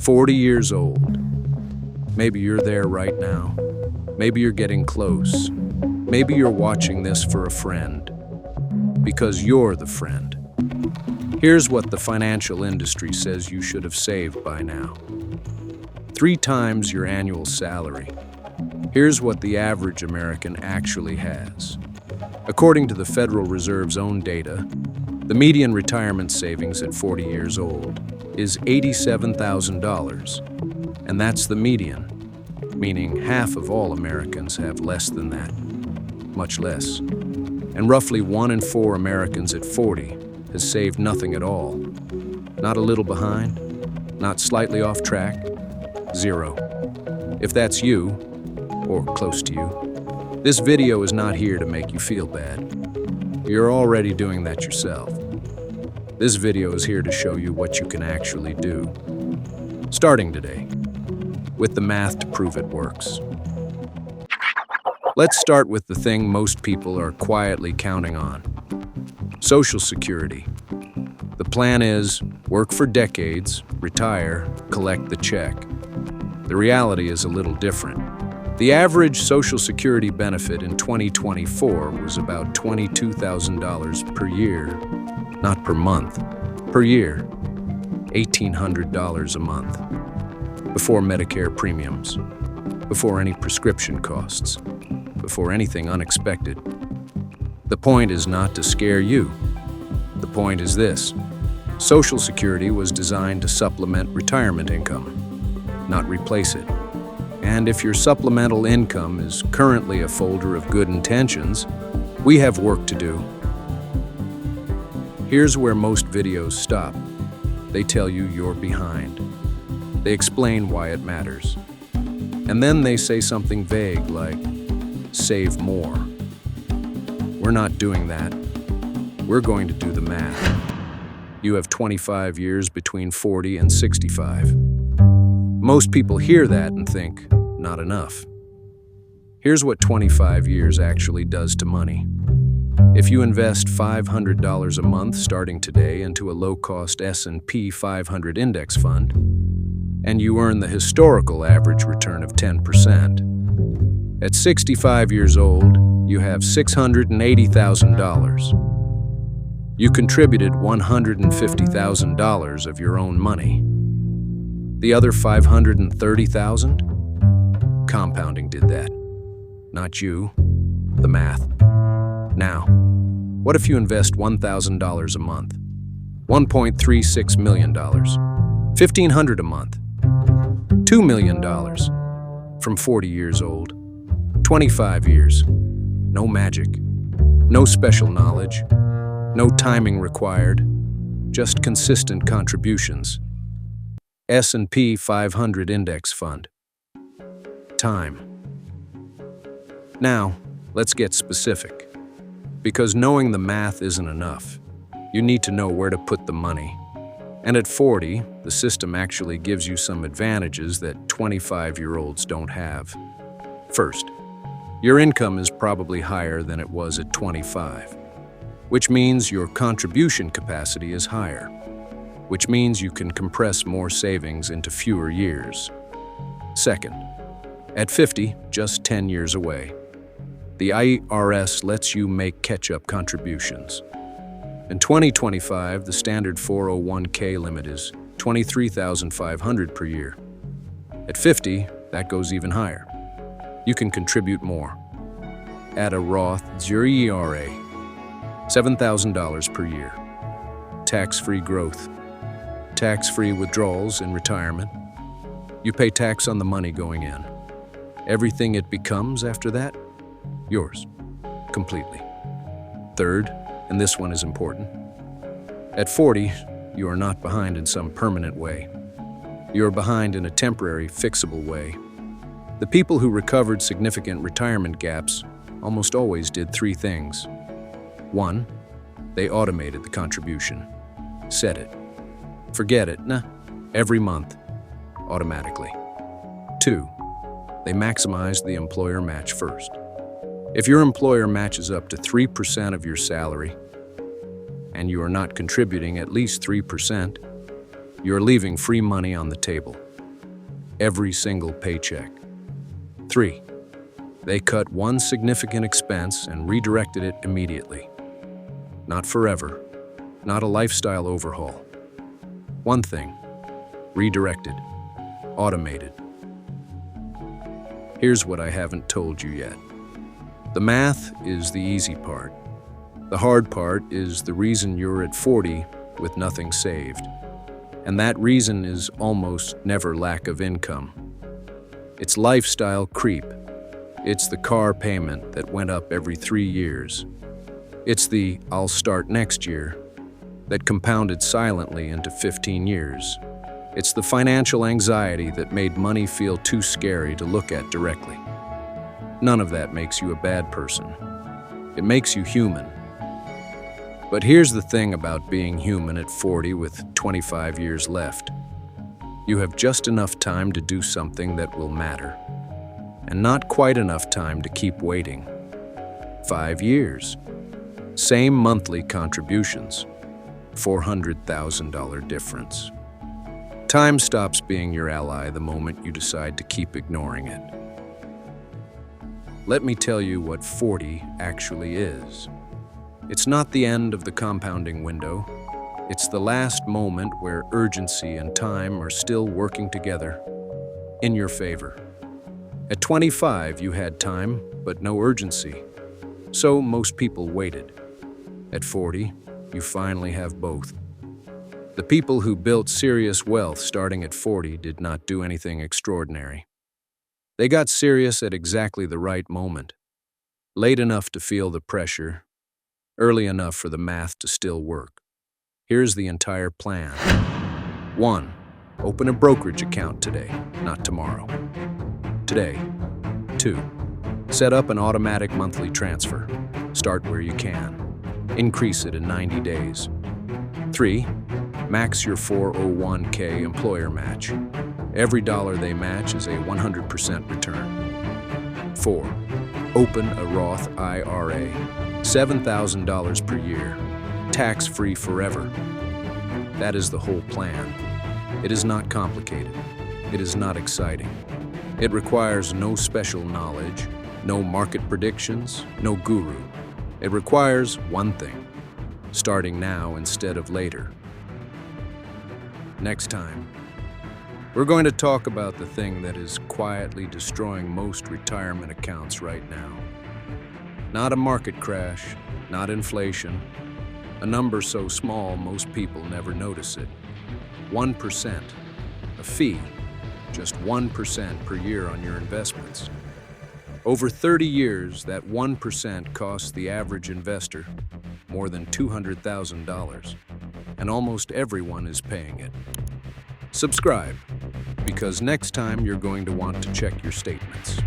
40 years old. Maybe you're there right now. Maybe you're getting close. Maybe you're watching this for a friend. Because you're the friend. Here's what the financial industry says you should have saved by now. 3 times your annual salary. Here's what the average American actually has. According to the Federal Reserve's own data, the median retirement savings at 40 years old is $87,000. And that's the median, meaning half of all Americans have less than that, much less. And roughly 1 in 4 Americans at 40 has saved nothing at all. Not a little behind, not slightly off track, 0. If that's you, or close to you, this video is not here to make you feel bad. You're already doing that yourself. This video is here to show you what you can actually do. Starting today, with the math to prove it works. Let's start with the thing most people are quietly counting on. Social Security. The plan is work for decades, retire, collect the check. The reality is a little different. The average Social Security benefit in 2024 was about $22,000 per year, not per month, per year, $1,800 a month, before Medicare premiums, before any prescription costs, before anything unexpected. The point is not to scare you. The point is this: Social Security was designed to supplement retirement income, not replace it. And if your supplemental income is currently a folder of good intentions, we have work to do. Here's where most videos stop. They tell you you're behind. They explain why it matters. And then they say something vague like, save more. We're not doing that. We're going to do the math. You have 25 years between 40 and 65. Most people hear that and think, not enough. Here's what 25 years actually does to money. If you invest $500 a month starting today into a low-cost S&P 500 index fund, and you earn the historical average return of 10%, at 65 years old, you have $680,000. You contributed $150,000 of your own money. The other $530,000? Compounding did that. Not you. The math. Now, what if you invest $1,000 a month? $1.36 million. $1,500 a month. $2 million. From 40 years old. 25 years. No magic. No special knowledge. No timing required. Just consistent contributions. S&P 500 Index Fund. Time. Now, let's get specific. Because knowing the math isn't enough. You need to know where to put the money. And at 40, the system actually gives you some advantages that 25-year-olds don't have. First, your income is probably higher than it was at 25, which means your contribution capacity is higher, which means you can compress more savings into fewer years. Second, at 50, just 10 years away, the IRS lets you make catch-up contributions. In 2025, the standard 401k limit is $23,500 per year. At 50, that goes even higher. You can contribute more. Add a Roth IRA, $7,000 per year. Tax-free growth. Tax-free withdrawals in retirement. You pay tax on the money going in. Everything it becomes after that, yours, completely. Third, and this one is important, at 40, you are not behind in some permanent way. You are behind in a temporary, fixable way. The people who recovered significant retirement gaps almost always did 3 things. 1, they automated the contribution. Set it. Forget it, every month, automatically. 2, they maximized the employer match first. If your employer matches up to 3% of your salary, and you are not contributing at least 3%, you're leaving free money on the table. every single paycheck. 3. They cut one significant expense and redirected it immediately. Not forever, not a lifestyle overhaul. One thing, redirected, automated. Here's what I haven't told you yet. The math is the easy part. The hard part is the reason you're at 40 with nothing saved. And that reason is almost never lack of income. It's lifestyle creep. It's the car payment that went up every 3 years. It's the "I'll start next year" that compounded silently into 15 years. It's the financial anxiety that made money feel too scary to look at directly. None of that makes you a bad person. It makes you human. But here's the thing about being human at 40 with 25 years left. You have just enough time to do something that will matter, and not quite enough time to keep waiting. 5 years. Same monthly contributions. $400,000 difference. Time stops being your ally the moment you decide to keep ignoring it. Let me tell you what 40 actually is. It's not the end of the compounding window. It's the last moment where urgency and time are still working together in your favor. At 25, you had time, but no urgency. So most people waited. At 40, you finally have both. The people who built serious wealth starting at 40 did not do anything extraordinary. They got serious at exactly the right moment. Late enough to feel the pressure, early enough for the math to still work. Here's the entire plan. 1. Open a brokerage account today, not tomorrow. Today. 2. Set up an automatic monthly transfer. Start where you can. Increase it in 90 days. 3. Max your 401k employer match. Every dollar they match is a 100% return. 4. Open a Roth IRA. $7,000 per year. Tax-free forever. That is the whole plan. It is not complicated. It is not exciting. It requires no special knowledge, no market predictions, no guru. It requires one thing: starting now instead of later. Next time, we're going to talk about the thing that is quietly destroying most retirement accounts right now. Not a market crash, not inflation, a number so small most people never notice it. 1%, a fee, just 1% per year on your investments. Over 30 years, that 1% costs the average investor more than $200,000, and almost everyone is paying it. Subscribe, because next time you're going to want to check your statements.